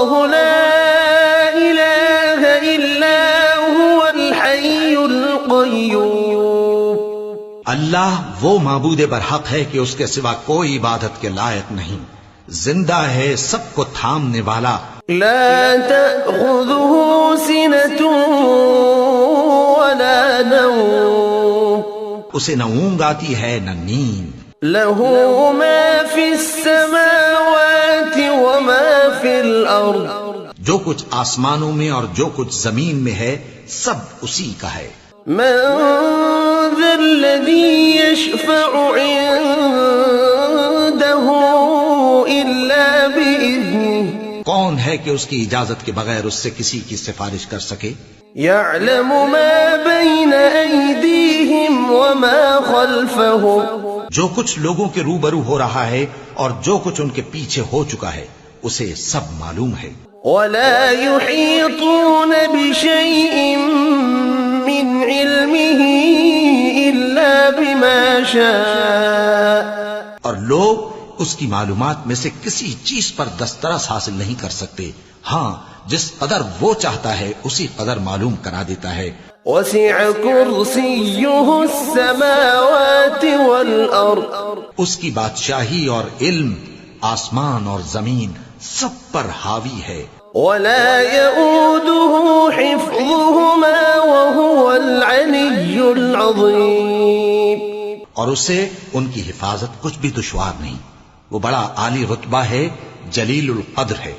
الله لا إله إلا هو الحي القيوم. اللہ وہ معبود برحق ہے کہ اس کے سوا کوئی عبادت کے لائق نہیں، زندہ ہے، سب کو تھامنے والا. لا تأخذه سنة ولا نوم اسے نہ اونگ آتی ہے نہ نیند. له ما في السماوات وما في الأرض. جو کچھ آسمانوں میں اور جو کچھ زمین میں ہے سب اسی کا ہے. من ذا الذي يشفع عنده إلا بإذنه. کون ہے کہ اس کی اجازت کے بغیر اس سے کسی کی سفارش کر سکے؟ يعلم ما بين أيديهم وما خلفهم. جو کچھ لوگوں کے روبرو ہو رہا ہے اور جو کچھ ان کے پیچھے ہو چکا ہے اسے سب معلوم ہے. ولا يحيطون بشيء من علمه إلا بما شاء. اور لوگ اس کی معلومات میں سے کسی چیز پر دسترس حاصل نہیں کر سکتے، ہاں جس قدر وہ چاہتا ہے اسی قدر معلوم کرا دیتا ہے. وسع كرسيه السماوات والأرض. اس کی بادشاہی اور علم آسمان اور زمین سب پر حاوی ہے. ولا يؤوده حفظهما وهو العلي العظيم. اور اسے ان کی حفاظت کچھ بھی دشوار نہیں، وہ بڑا عالی رتبہ ہے، جلیل القدر ہے.